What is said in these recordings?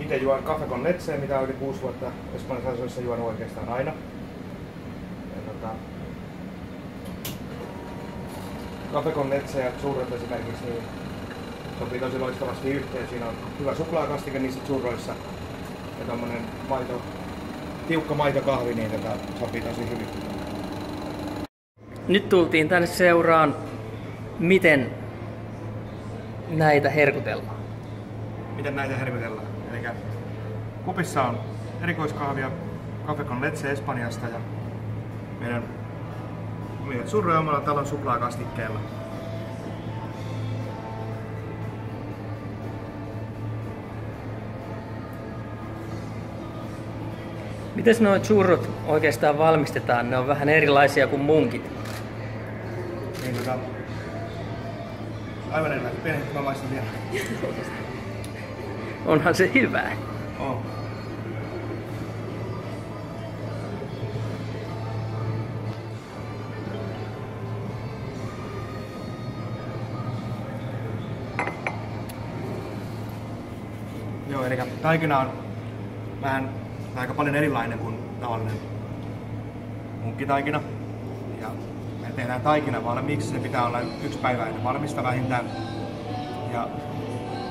itse juon Café con Leche, mitä on yli 6 vuotta Espanjassa asioissa juonut oikeastaan aina. Ja Café con Leche ja churros esimerkiksi niin sopii tosi loistavasti yhteen. Siinä on hyvä suklaakastike niissä churroissa ja tommonen tiukka maitokahvi, niin sopii tosi hyvin. Nyt tultiin tänne seuraan, miten näitä herkutellaan. Miten näitä herkutellaan? Eli kupissa on erikoiskahvia Café con Leche Espanjasta ja meidän churroja omalla talon suklaakastikkeella. Mites nuo churrot oikeastaan valmistetaan? Ne on vähän erilaisia kuin munkit. Niin, aivan erilaisia. Pienesti mä maistan vielä. Onhan se hyvä. On. Joo, eli taikina on aika paljon erilainen kuin tavallinen munkkitaikina. Ja me tehdään taikina valmiiksi, se pitää olla 1 päivä ennen valmista vähintään. Ja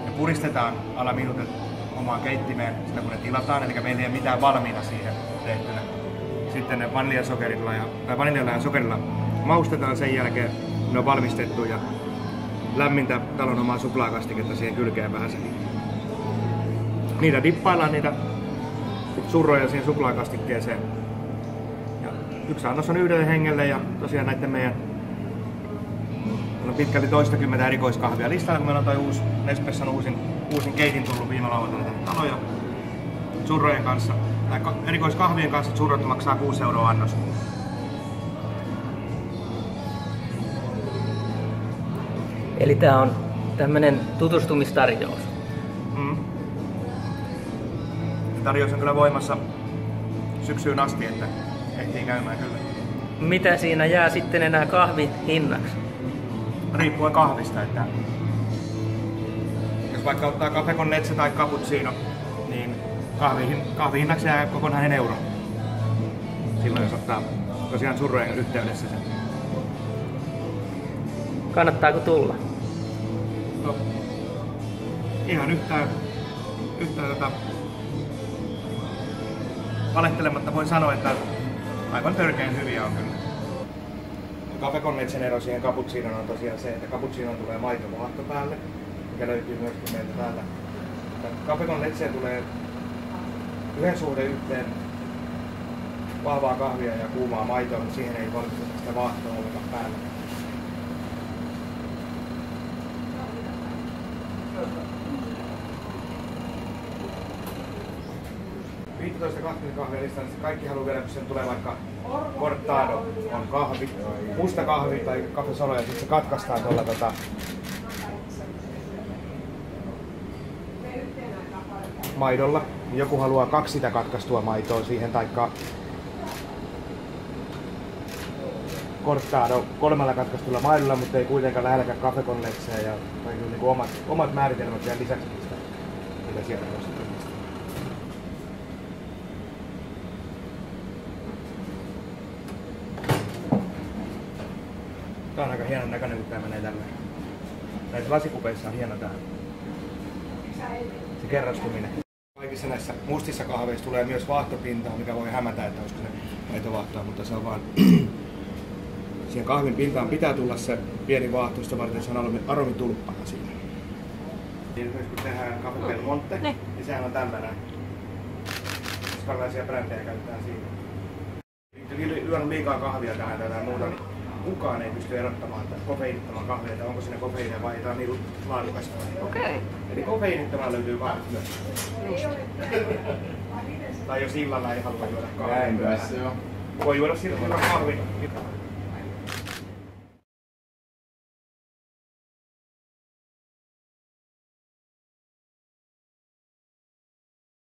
ne puristetaan alla minuutin omaan keittimeen sitä kun ne tilataan, eli meillä ei ole mitään valmiina siihen tehtynä. Sitten ne vaniljalla ja sokerilla maustetaan sen jälkeen, ne on valmistettu ja lämmintä talon omaa suklaakastiketta siihen kylkeen vähän sen. Niitä dippaillaan niitä churroja siihen suklaakastikkeeseen. Ja 1 annos on 1 hengelle ja tosiaan näiden meillä on pitkälti toistakymmentä erikoiskahvia listalla, kun meillä on toi uusi Nespresson uusin keitin tullut viime lauantaina tänne taloon. Churrojen kanssa, tai erikoiskahvien kanssa churrot maksaa 6 € annos. Eli tää on tämmönen tutustumistarjous. Tarjous on kyllä voimassa syksyyn asti, että ehtii käymään kyllä. Mitä siinä jää sitten enää kahvin hinnaksi? Riippuen kahvista, että jos vaikka ottaa Café con Leche tai cappuccino, niin kahvihinnaksi jää kokonaan 1 €. Silloin jos ottaa tosiaan churrojen yhteydessä sen. Kannattaako tulla? No, ihan yhtään valehtelematta voin sanoa, että aivan törkeän hyviä on kyllä. Café con Lechen ero siihen cappuccinoon on tosiaan se, että cappuccinoon tulee maitovaahto päälle, mikä löytyy myöskin meiltä täältä. Café con Lecheen tulee 1:1 vahvaa kahvia ja kuumaa maitoa, mutta siihen ei valmisteta sitä vaahtoa ollenkaan päälle. 15-20 kahvia listalla, kaikki haluaa vielä, kun sen tulee vaikka cortado on kahvi, musta kahvi tai café solo ja sitten se katkaistaan tuolla maidolla. Joku haluaa 2 sitä katkaistua maitoa siihen taikka cortado 3 katkaistulla maidolla, mutta ei kuitenkaan lähelläkään Café con Lecheä ja niin omat määritelmät vielä lisäksi mitä sieltä voisi. Tää on aika hienon näköinen, kun tää menee tällä. Näissä lasikupeissa on hieno tää. Se kerrastuminen. Kaikissa näissä mustissa kahveissa tulee myös vaahtopintaa, mikä voi hämätä, että olisiko se maitovaahtoa, mutta se on vaan siihen kahvin pintaan pitää tulla se pieni vaahto, sitä varten se on aromitulppana siinä. Esimerkiksi kun tehdään Café del Monte, niin sehän on tällainen. Espanjalaisia brändejä käytetään siinä. Lyönyt liikaa kahvia tähän tai muuta, niin kukaan ei pysty erottamaan kofeiinittoman kahvia, että onko siinä kofeiinia vai tämä on niin laadukas. Okei. Eli kofeiinittoman löytyy kahvit myös. Tai jos illalla ei halua juoda kahvia. Näin tässä joo. Voi juoda silloin kahvin.